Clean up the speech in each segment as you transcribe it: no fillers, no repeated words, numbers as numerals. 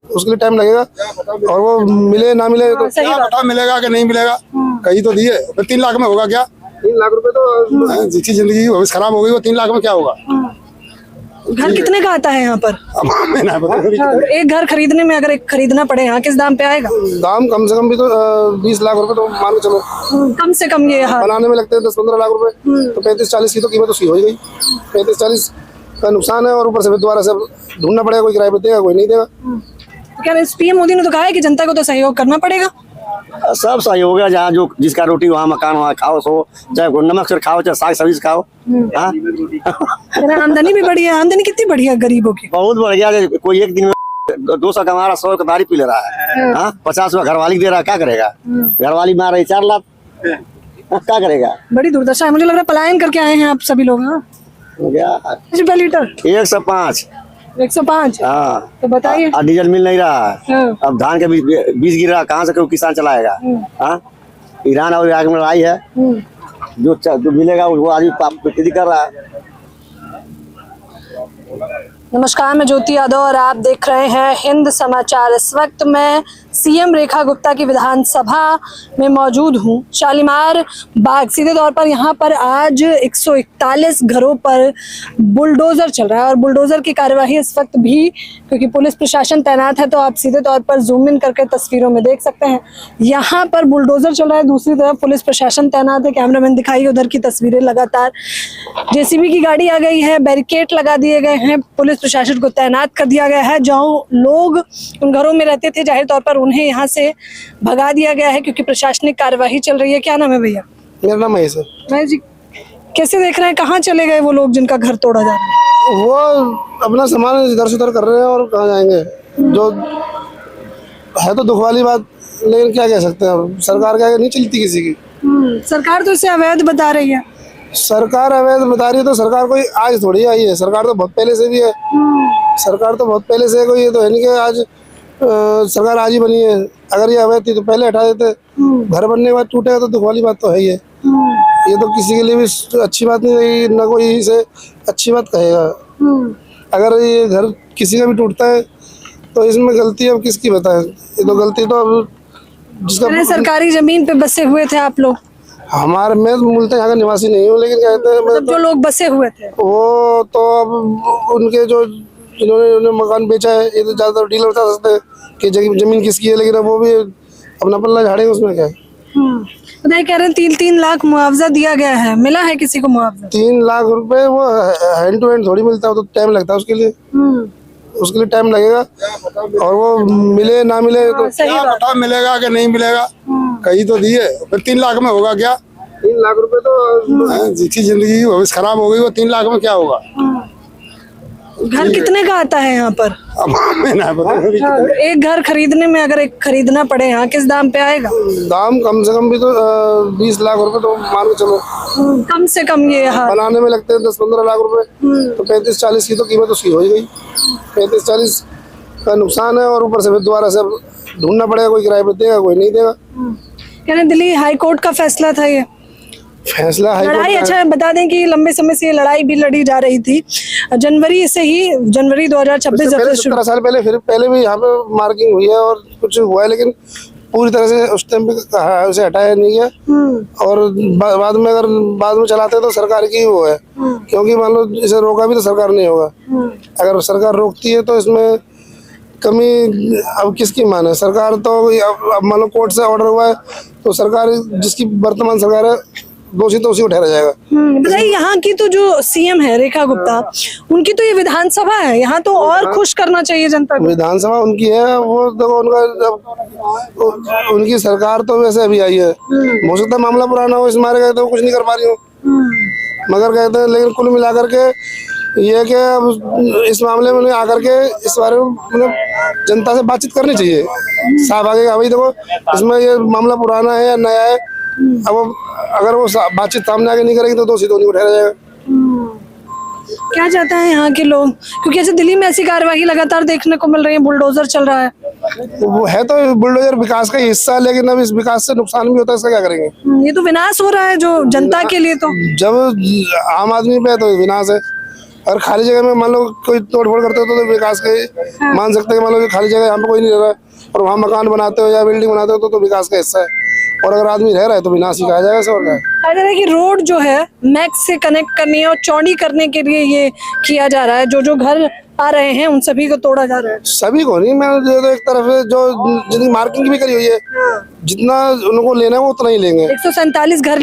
उसके लिए टाइम लगेगा। और वो मिले ना मिले तो क्या पता मिलेगा कि नहीं मिलेगा। कहीं तो दिए, फिर 3 लाख में होगा क्या? 3 लाख रुपए तो जिसकी जिंदगी की भविष्य खराब हो गई वो 3 लाख में क्या होगा? घर कितने का आता है यहाँ पर? अब हमें ना पता। एक घर खरीदने में अगर एक खरीदना पड़े यहाँ किस दाम पे आएगा? दाम कम से कम भी तो 20 लाख रुपए तो मान के चलो। कम से कम ये यहाँ बनाने में लगते हैं 10-15 लाख रुपए, तो 35-40 की तो कीमत उसकी हो ही गई। 35-40 का नुकसान है, और ऊपर से दोबारा से ढूंढना पड़ेगा, कोई किराए पे देगा कोई नहीं देगा। क्या पीएम मोदी ने तो कहा है कि जनता को तो सहयोग करना पड़ेगा। सब सही हो गया, जहाँ जो जिसका रोटी वहाँ मकान वहाँ खाओ, सो चाहे नमक से खाओ चाहे साग सब्जी खाओ। हाँ? आमदनी भी बढ़ी है। आमदनी कितनी बढ़ी है गरीबों की? बहुत बढ़ गया। कोई एक दिन में 200 कमा रहा, 100 का दारू पी ले रहा है। हाँ? 50 का घरवाली दे रहा है, क्या करेगा? घरवाली मार रही 4 लाख, क्या करेगा? बड़ी दुर्दशा है। मुझे लग रहा है पलायन करके आए हैं आप सभी लोग। हाँ, रुपए लीटर 105। 105। हाँ, तो बताइए। और डीजल मिल नहीं रहा है। हाँ। अब धान के बीज गिर रहा, कहाँ से कोई किसान चलाएगा? हाँ? ईरान और इराक में लड़ाई है, जो मिलेगा वो आदमी खेती कर रहा है। नमस्कार, मैं ज्योति यादव और आप देख रहे हैं हिंद समाचार। इस वक्त मैं सीएम रेखा गुप्ता की विधानसभा में मौजूद हूं, शालीमार बाग। सीधे तौर पर यहां पर आज 141 घरों पर बुलडोजर चल रहा है और बुलडोजर की कार्यवाही इस वक्त भी, क्योंकि पुलिस प्रशासन तैनात है, तो आप सीधे तौर पर जूम इन करके तस्वीरों में देख सकते हैं। यहाँ पर बुलडोजर चल रहा है, दूसरी तरफ पुलिस प्रशासन तैनात है। कैमरामैन दिखाइए उधर की तस्वीरें। लगातार जेसीबी की गाड़ी आ गई है, बैरिकेड लगा दिए गए हैं, पुलिस प्रशासन को तैनात कर दिया गया है। जहाँ लोग उन घरों में रहते थे, जाहिर तौर पर उन्हें यहाँ से भगा दिया गया है क्योंकि प्रशासनिक कार्यवाही चल रही है। क्या नाम है भैया? मेरा नाम महेश है। महेश जी, कैसे देख रहे हैं, कहाँ चले गए वो लोग जिनका घर तोड़ा जा रहा है? वो अपना सामान इधर से उधर कर रहे हैं, और कहाँ जाएंगे? जो है तो दुख वाली बात, लेकिन क्या कह सकते हैं, सरकार क्या नहीं चलती किसी की। सरकार तो इसे अवैध बता रही है। सरकार अवैध बता रही है तो सरकार कोई आज थोड़ी आई है, सरकार तो बहुत पहले से भी है। सरकार तो बहुत पहले से, कोई ये तो है नहीं कि आज सरकार आज ही बनी है। अगर ये अवैध थी तो पहले हटा देते। घर बनने के बाद टूटेगा तो दुख वाली बात तो है ही है। ये तो किसी के लिए भी अच्छी बात नहीं रही, ना कोई इसे अच्छी बात कहेगा। अगर ये घर किसी का भी टूटता है तो इसमें गलती अब किसकी बताएं? ये तो गलती तो अब जिसका सरकारी जमीन पे बसे हुए थे आप लोग। हमारे, मैं मूलतः यहाँ का निवासी नहीं हूँ, लेकिन कहते हैं मतलब जो लोग बसे हुए थे वो तो अब उनके जो जिन्होंने मकान बेचा है, ये तो ज्यादातर डीलर बता सकते हैं कि जमीन किसकी है, लेकिन अब वो भी अपना पल्ला झाड़ेंगे, उसमें क्या है। बताइए, कह रहे हैं 3-3 लाख मुआवजा दिया गया है, मिला है किसी को मुआवजा? 3 लाख रुपए वो हैंड टू हैंड थोड़ी मिलता है, तो टाइम लगता है उसके लिए टाइम लगेगा। और वो मिले ना मिले तो क्या पता मिलेगा कि नहीं मिलेगा। कहीं तो दिए, फिर 3 लाख में होगा क्या? 3 लाख रुपए तो जिसकी जिंदगी की भविष्य खराब हो गई वो 3 लाख में क्या होगा? घर कितने का आता है यहाँ पर? अब हमें ना पता। एक घर खरीदने में अगर एक खरीदना पड़े यहाँ किस दाम पे आएगा? दाम कम से कम भी तो 20 लाख रुपए तो मान के चलो। कम से कम ये यहाँ बनाने में लगते हैं 10-15 लाख रुपए, तो 35-40 की तो कीमत उसकी हो ही गई। 35-40 का नुकसान है, और ऊपर से दोबारा से ढूंढना पड़ेगा, कोई किराए पे देगा कोई नहीं देगा। कह रहे दिल्ली हाई कोर्ट का फैसला था ये फैसला लड़ाई। अच्छा, बता दें कि लंबे समय से ये लड़ाई भी लड़ी जा रही थी। जनवरी से ही, जनवरी 2026 जब से 17 साल पहले, फिर पहले भी यहाँ पे मार्किंग हुई है और कुछ हुआ है, लेकिन पूरी तरह से उस टाइम पे उसे हटाया नहीं गया। और बाद में अगर बाद में चलाते तो सरकार की वो है, क्योंकि मान लो इसे रोका भी तो सरकार नहीं होगा। अगर सरकार रोकती है तो इसमें कमी अब किसकी माने? सरकार तो अब मान लो कोर्ट से ऑर्डर हुआ है तो सरकार, जिसकी वर्तमान सरकार है, दोषी तो उसी को ठहरा जाएगा। बताइए, यहाँ की तो जो सीएम है रेखा गुप्ता, उनकी तो ये विधानसभा है, यहाँ तो और खुश करना चाहिए जनता को। विधानसभा उनकी है, वो देखो उनका उनकी सरकार तो वैसे अभी आई है। हो सकता है मामला पुराना हो, इस मारे गए तो कुछ नहीं कर पा रही हो, मगर कहते हैं, लेकिन कुल मिलाकर के ये कि अब इस मामले में आकर के इस बारे में मतलब जनता से बातचीत करनी चाहिए। साफ आगे भाई देखो इसमें ये मामला पुराना है या नया है, अब अगर वो बातचीत सामने आगे नहीं करेगी तो दोषी तो नहीं उठाया जाएगा। क्या चाहते हैं यहाँ के लोग, क्योंकि ऐसे दिल्ली में ऐसी कार्यवाही लगातार देखने को मिल रही है, बुलडोजर चल रहा है। वो है तो बुलडोजर विकास का हिस्सा है, लेकिन अब इस विकास से नुकसान भी होता है, इसका क्या करेंगे? ये तो विनाश हो रहा है जो जनता के लिए। तो जब आम आदमी पे तो विनाश है, अगर खाली जगह में मान लो कोई तोड़फोड़ करते हो तो विकास के मान सकते हैं। मान लो कि खाली जगह यहाँ पे कोई नहीं रह रहा है और वहाँ मकान बनाते हो या बिल्डिंग बनाते हो तो विकास का हिस्सा है। और अगर आदमी रह रहा है तो विनाश ही कहा जाएगा सर का। अगर है कि रोड जो है मैक्स से कनेक्ट करनी है और चौड़ी करने के लिए ये किया जा रहा है, जो जो घर आ रहे हैं उन सभी को तोड़ा जा रहा है। सभी को नहीं, मैं तो एक तरफ है जो जितनी मार्किंग भी करी हुई है, जितना उनको लेना है वो उतना ही लेंगे। 147 घर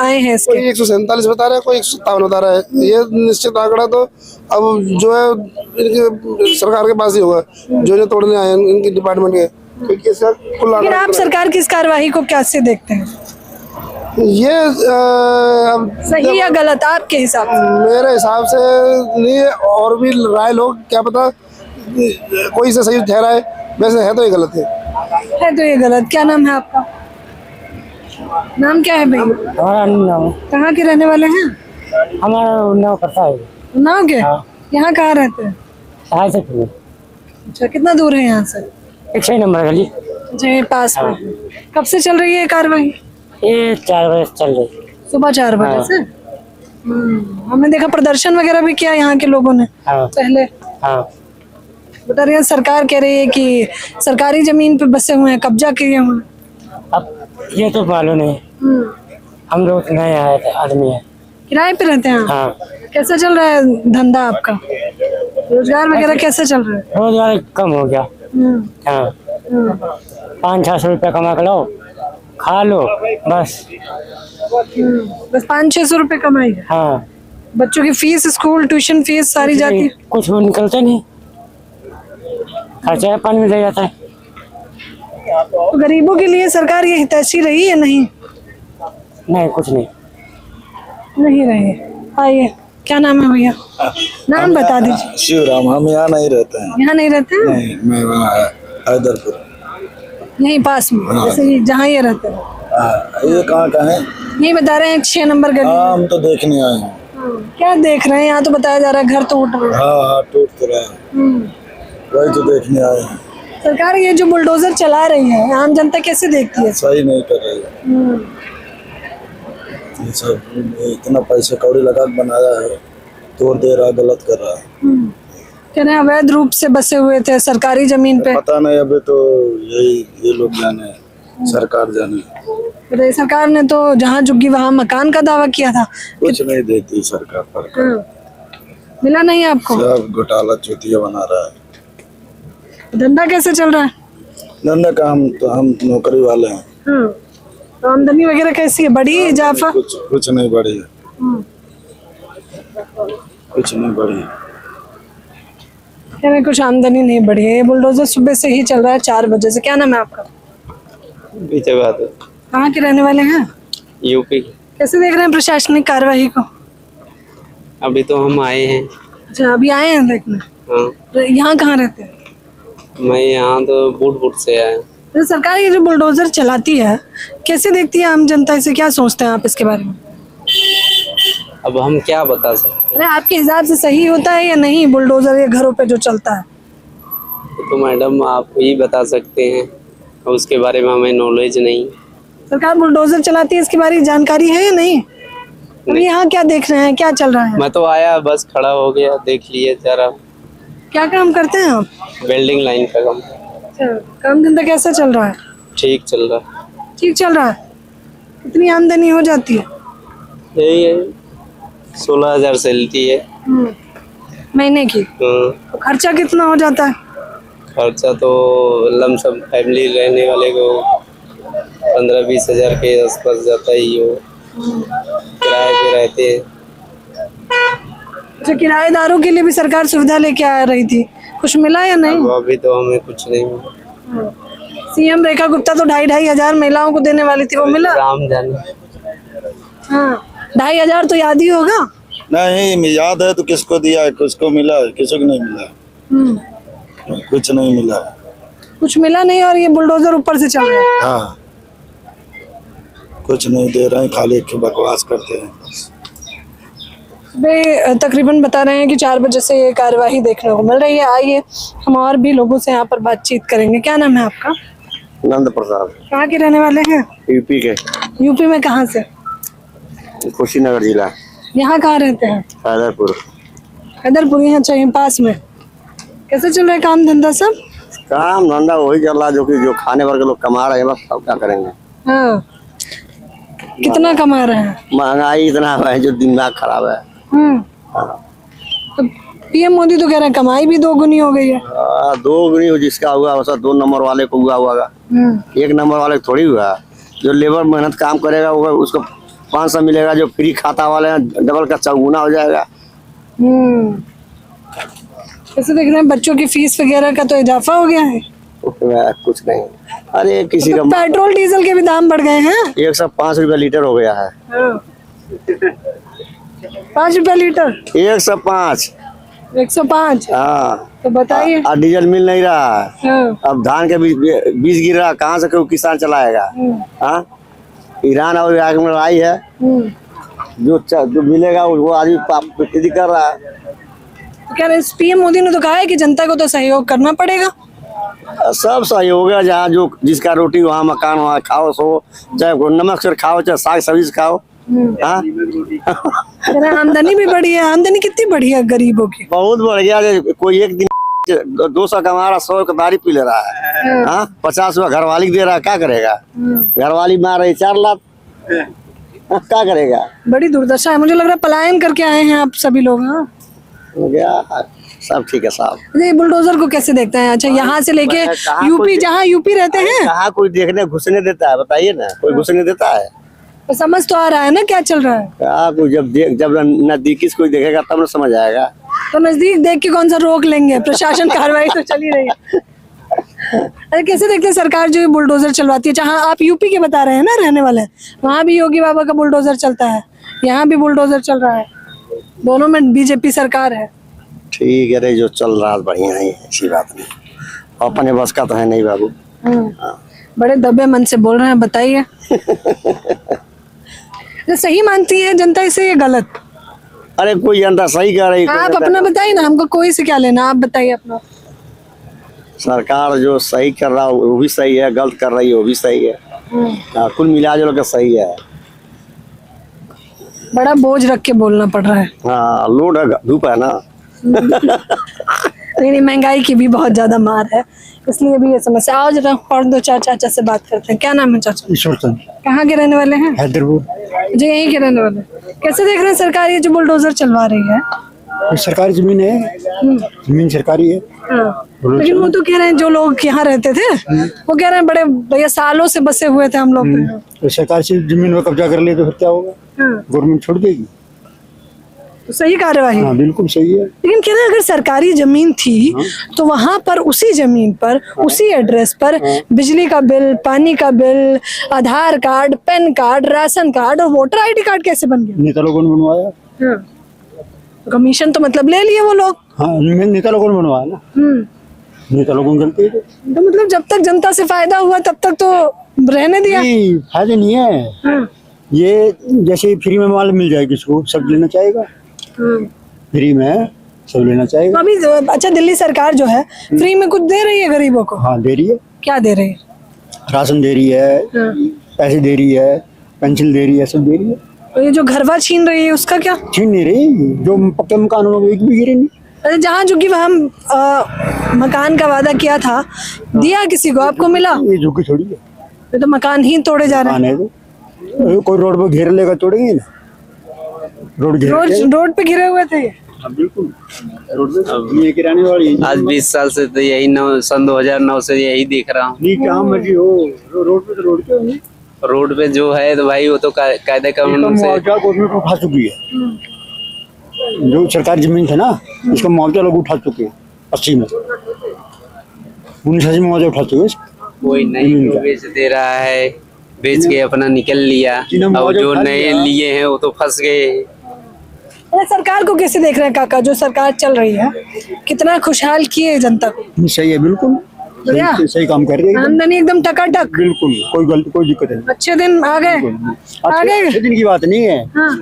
आए हैं इसके। कोई 147 बता रहा है, कोई 157 बता रहा है। ये निश्चित आंकड़ा तो अब जो है इनके सरकार के पास ही होगा, जो जो तोड़ने आए हैं इनकी डिपार्टमेंट के। क्योंकि इसका कुल लेकिन आप सरकार की इस कार्यवाही को कैसे देखते हैं, ये अब सही या गलत आपके हिसाब से? मेरे हिसाब से नहीं है, और भी राय लोग क्या पता कोई से सही ठहरा है, वैसे है तो ये गलत है तो ये गलत। क्या नाम है आपका? नाम क्या है भाई? हमारा नाम, कहाँ के रहने वाले हैं? हमारा नाम करता है। नाम क्या? यहाँ कहाँ रहते हैं? सहाय से फिर अच्छा, कितना दूर है यहाँ से? 106 नंबर गली। अच्छा, ये पास में। कब से चल रही है ये कार्रवाई? ये 4 बजे चल रही। सुबह 4 बजे से। हमने देखा प्रदर्शन वगैरह भी किया यहाँ के लोगों ने पहले। हाँ, बता रहे हैं सरकार कह रही है कि सरकारी जमीन पे बसे हुए हैं, कब्जा किए हुए हैं। अब ये तो मालूम नहीं, हम लोग नए आए थे आदमी है। किराए पे रहते हैं? हाँ। कैसा चल रहा है धंधा आपका? रोजगार वगैरह कैसे चल रहा है? रोजगार कम हो गया। हाँ, 500-600 रुपया कमा के लो, खा लो बस। बस 500-600 रुपए कमाई है। हाँ, बच्चों की फीस, स्कूल ट्यूशन फीस सारी जाती है। कुछ वो निकलते नहीं, खर्चा पानी में दे जाता है। तो गरीबों के लिए सरकार ये हितैषी रही है? नहीं नहीं, कुछ नहीं। नहीं रही। आइए, क्या नाम है भैया? नाम बता दीजिए। शिवराम। हम यहाँ नहीं रहते हैं। यहाँ नहीं रहते हैं? नहीं, मैं वहाँ हैदरपुर। यहीं पास में, जैसे जहाँ ये रहते हैं। ये कहाँ का है? नहीं बता रहे हैं, 6 नंबर गली। हाँ, हम तो देखने आए हैं। क्या देख रहे हैं? यहाँ तो बताया जा रहा है घर तो उठ रहा है। हाँ, टूट तो रहा है, वही तो देखने आए हैं। सरकार ये जो बुलडोजर चला रही है, आम जनता कैसे देखती है? सही नहीं कर रही है। ये सब इतना पैसे कौड़ी लगा के बनाया है, तोड़ दे रहा, गलत कर रहा है। कह रहे हैं अवैध रूप से बसे हुए थे सरकारी जमीन पे। पता नहीं, अभी तो ये लोग जाने, सरकार जाने। बताइए, सरकार ने तो जहाँ झुग्गी वहाँ मकान का दावा किया था। कुछ नहीं देती सरकार पर, मिला नहीं आपको? सब घोटाला चुतिया बना रहा है। धंधा कैसे चल रहा है? धंधा का हम नौकरी वाले हैं। तो आमदनी वगैरह कैसी है? बढ़ी है इजाफा? कुछ नहीं बढ़ी है, कुछ नहीं बढ़ी है। कह रहे कुछ आमदनी नहीं बढ़ी है। ये बुलडोजर सुबह से ही चल रहा है 4 बजे से। क्या नाम है आपका? कहाँ के रहने वाले हैं? यूपी। कैसे देख रहे हैं प्रशासनिक कार्यवाही को? अभी तो हम आए हैं। अच्छा, अभी आए हैं देखने। हाँ, तो यहाँ कहाँ रहते हैं? मैं यहाँ तो बूट से आया। तो सरकार ये जो बुलडोजर चलाती है कैसे देखती है आम जनता? इसे क्या सोचते हैं आप इसके बारे में? अब हम क्या बता सकते अरे आपके हिसाब से सही होता है या नहीं बुलडोजर ये घरों पे जो चलता है? हैं, तो मैडम आप ही बता सकते हैं, उसके बारे में हमें नॉलेज नहीं। सरकार बुलडोजर चलाती है, इसके बारे में जानकारी है या नहीं? अभी यहाँ क्या देख रहे हैं, क्या चल रहा है? मैं तो आया, बस खड़ा हो गया, देख लिए जरा। क्या काम करते हैं आप? वेल्डिंग लाइन का काम। काम धंधा कैसा चल रहा है? ठीक चल रहा है। ठीक चल रहा है। कितनी आमदनी हो जाती है? यही है, 16,000 सैलरी है। महीने की। तो खर्चा कितना हो जाता है? खर्चा तो लमसम फैमिली रहने वाले को 15-20 हजार के आसपास जाता ही हो। किराए पे रहते हैं। अच्छा, किराएदारों के लिए भी सरकार सुविधा लेके आ रही थी, कुछ मिला या नहीं? अभी तो हमें कुछ नहीं मिला। सीएम रेखा गुप्ता तो 2,500 हजार महिलाओं को देने वाली थी, वो मिला? राम जाने। हाँ, 2,500 तो याद ही होगा। नहीं याद है तो किसको दिया है, किसको मिला है, किसी को नहीं मिला। कुछ नहीं मिला, कुछ मिला नहीं। और ये बुलडोजर ऊपर से चल रहा है। हाँ, कुछ नहीं दे रहे हैं, खाली बकवास करते हैं। वे तकरीबन बता रहे हैं कि 4 बजे से ये कार्यवाही देखने को मिल रही है। आइए हम और भी लोगों से यहाँ पर बातचीत करेंगे। क्या नाम है आपका? नंद प्रसाद। कहाँ के रहने वाले हैं? यूपी के। यूपी में कहाँ से? कुशीनगर जिला। यहाँ कहाँ रहते हैं? हैदरपुर। हैदरपुरी, अच्छा यहीं पास में। कैसे चल रहा है काम धंधा सब? काम धंधा वही चल रहा जो खाने भर के लोग कमा रहे हैं, बस सब क्या करेंगे। हाँ, कितना कमा रहे हैं? महंगाई इतना है जो दिमाग खराब है। तो पीएम मोदी तो कह रहे हैं कमाई भी दोगुनी हो गई है। 2 गुनी जिसका हुआ वैसा 2 नंबर वाले को हुआ होगा, 1 नंबर वाले को थोड़ी हुआ। जो लेबर मेहनत काम करेगा वो उसको 500 मिलेगा, जो फ्री खाता वाले हैं डबल का 4 हो जाएगा। कैसे देख रहे हैं बच्चों की फीस वगैरह का तो इजाफा हो गया है? कुछ नहीं, अरे किसी का पेट्रोल डीजल के भी दाम बढ़ गए हैं। 105 रुपया लीटर हो गया है। 5 रुपया लीटर? 105। 105? हाँ, तो बताइए। और डीजल मिल नहीं रहा है। हाँ। अब धान के बीज गिर रहा, कहाँ से कोई किसान चलाएगा? हाँ, ईरान और इराक में लड़ाई है, जो मिलेगा वो आदमी खेती कर रहा है। तो कह रहे हैं पीएम मोदी ने तो कहा है कि जनता को तो सहयोग करना पड़ेगा। सब सहयोग है, जहाँ जो जिसका रोटी वहाँ मकान वहाँ खाओ, सो चाहे नमक से खाओ चाहे साग सब्जी खाओ। हाँ? आमदनी भी बढ़ी है। आमदनी कितनी बढ़ी है गरीबों की? बहुत बढ़ गया। कोई एक दिन 200 कमा रहा, 100 का दारी पी ले रहा है। हाँ, 50 रुपया घरवाली दे रहा है, क्या करेगा? घरवाली मार रही 4 लाख, क्या करेगा? बड़ी दुर्दशा है। मुझे लग रहा है पलायन करके आए हैं आप सभी लोग। हाँ, हो गया सब ठीक है साहब। ये बुलडोजर को कैसे देखते हैं? अच्छा, यहाँ से लेके यूपी, जहाँ यूपी रहते हैं, कहाँ कोई देखने घुसने देता है? बताइए ना, कोई घुसने देता है? तो समझ तो आ रहा है ना क्या चल रहा है? क्या कोई जब नजदीकी से कोई देखेगा तब ना समझ आएगा। तो नजदीक देख के कौन सा रोक लेंगे? प्रशासन कार्रवाई तो चल ही रही है। अरे कैसे देखते हैं सरकार जो ये बुलडोजर चलवाती है? जहाँ आप यूपी के बता रहे हैं ना रहने वाले, वहाँ भी योगी बाबा का बुलडोजर चलता है, यहाँ भी बुलडोजर चल रहा है, दोनों में बीजेपी सरकार है। ठीक है रे, जो चल रहा है बढ़िया है, ऐसी बात नहीं। अपने बस का तो है नहीं बाबू। बड़े दबे मन से बोल रहे हैं, बताइए। सही मानती है जनता इसे, ये गलत? अरे कोई जनता सही कर रही, आप अपना बताइए ना, हमको कोई से क्या लेना, आप बताइए अपना। सरकार जो सही कर रहा है वो भी सही है, गलत कर रही है वो भी सही है। कुल मिला जो सही है। बड़ा बोझ रख के बोलना पड़ रहा है। हाँ, लोड है, धूप है ना। नहीं, महंगाई की भी बहुत ज्यादा मार है, इसलिए भी ये समस्या। आओ जरा और 2-4 चाचा से बात करते हैं। क्या नाम है चाचा? ईश्वर चंद, कहाँ के रहने वाले हैं? हैदरपुर। जी, यहीं के रहने वाले। कैसे देख रहे हैं सरकार ये जो बुलडोजर चलवा रही है? ये सरकारी जमीन है, जमीन सरकारी है। लेकिन वो तो कह रहे हैं जो लोग यहाँ रहते थे वो कह रहे हैं बड़े भैया सालों से बसे हुए थे हम लोग। तो सरकार से जमीन में कब्जा कर ले तो फिर क्या होगा? गवर्नमेंट छोड़ देगी। तो सही कार्यवाही। हाँ, बिल्कुल सही है। लेकिन कह रहे हैं अगर सरकारी जमीन थी तो वहां पर उसी जमीन पर उसी एड्रेस पर बिजली का बिल, पानी का bill, Aadhaar card, PAN card, ration card और वोटर आईडी कार्ड कैसे बन गया? नेता लोगों ने बनवाया। कमीशन तो मतलब ले लिए वो लोग। हाँ, नेता लोगों ने बनवाया ना। नेता लोगों की गलती है। तो मतलब जब तक जनता से फायदा हुआ तब तक तो रहने दिया। नहीं, फायदे नहीं है। ये जैसे फ्री में माल मिल जाए किसको, सब लेना चाहेगा। फ्री में सब लेना चाहेगा। तो अभी अच्छा, दिल्ली सरकार जो है फ्री में कुछ दे रही है गरीबों को? हाँ, दे रही है। क्या दे रही है? राशन दे रही है, पैसे दे रही है, पेंशन दे रही है, सब दे रही है। तो ये जो घरवा छीन रही है उसका क्या? छीन नहीं रही, जो पक्के मकान में एक भी गिरे नहीं। अरे जहाँ जो कि हम मकान का वादा किया था, दिया किसी को? आपको मिला? ये झुकी थोड़ी है, ये तो मकान ही तोड़े जा रहे हैं। तो कोई रोड पर घेर लेगा, तोड़ेंगे ना। रोड पे घिरे हुए थे। बिल्कुल, रोड पे ये किराने वाली। आज 20 साल से तो यही सन 2009 से यही देख रहा हूँ। नहीं, कहाँ मर्जी हो, रोड पे तो रोड पे होंगे। रोड पे जो है तो भाई वो तो कायदे कानून से गवर्नमेंट उठा चुकी है। जो सरकारी जमीन थे ना, इसका मुआवजा लोग उठा चुके हैं 80 में, 1980 में मुआवजा उठा चुके हैं। कोई नहीं बेच दे रहा है, बेच के अपना निकल लिया। अब जो नए लिए हैं वो तो फंस गए। सरकार को कैसे देख रहे हैं काका? जो सरकार चल रही है कितना खुशहाल किए जनता को। सही है, बिल्कुल सही काम कर रही है। आमदनी एकदम टकाटक, बिल्कुल कोई गलती, कोई दिक्कत नहीं। अच्छे दिन आ गए। अच्छे दिन की बात नहीं है।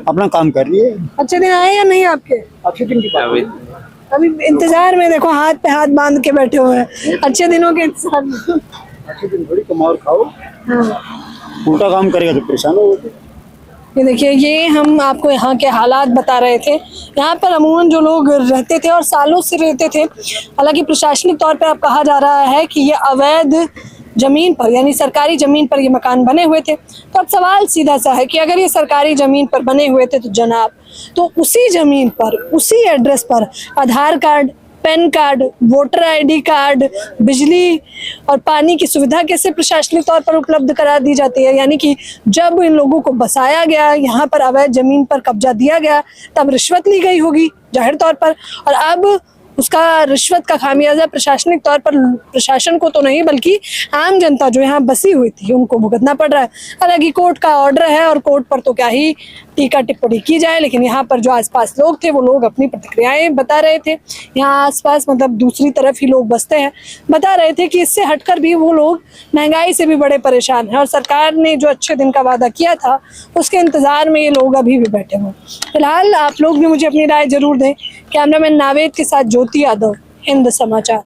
अपना काम कर रही है। अच्छे दिन आए या नहीं आपके? अच्छे दिन की बात। अभी इंतजार में देखो, हाथ पे हाथ बांध के बैठे हुए हैं अच्छे दिनों के इंतजार में। अच्छे दिन थोड़ी कमाओ और खाओ। उल्टा काम करेगा तो परेशान होगे। ये देखिए, ये हम आपको यहाँ के हालात बता रहे थे। यहाँ पर अमूमन जो लोग रहते थे और सालों से रहते थे, हालांकि प्रशासनिक तौर पे अब कहा जा रहा है कि ये अवैध जमीन पर यानी सरकारी जमीन पर ये मकान बने हुए थे। तो अब सवाल सीधा सा है कि अगर ये सरकारी जमीन पर बने हुए थे तो जनाब, तो उसी जमीन पर उसी एड्रेस पर Aadhaar card, PAN card, voter ID card, बिजली और पानी की सुविधा कैसे प्रशासनिक तौर पर उपलब्ध करा दी जाती है? यानी कि जब इन लोगों को बसाया गया, यहाँ पर अवैध जमीन पर कब्जा दिया गया, तब रिश्वत ली गई होगी जाहिर तौर पर, और अब उसका रिश्वत का खामियाजा प्रशासनिक तौर पर प्रशासन को तो नहीं बल्कि आम जनता जो यहाँ बसी हुई थी उनको भुगतना पड़ रहा है। हालांकि कोर्ट का ऑर्डर है और कोर्ट पर तो क्या ही टीका टिप्पणी की जाए, लेकिन यहाँ पर जो आसपास लोग थे वो लोग अपनी प्रतिक्रियाएं बता रहे थे। यहाँ आसपास मतलब दूसरी तरफ ही लोग बसते हैं, बता रहे थे कि इससे हटकर भी वो लोग महंगाई से भी बड़े परेशान हैं और सरकार ने जो अच्छे दिन का वादा किया था उसके इंतजार में ये लोग अभी भी बैठे हुए। फिलहाल आप लोग भी मुझे अपनी राय जरूर दें। कैमरामैन नावेद के साथ ज्योति यादव, हिंद समाचार।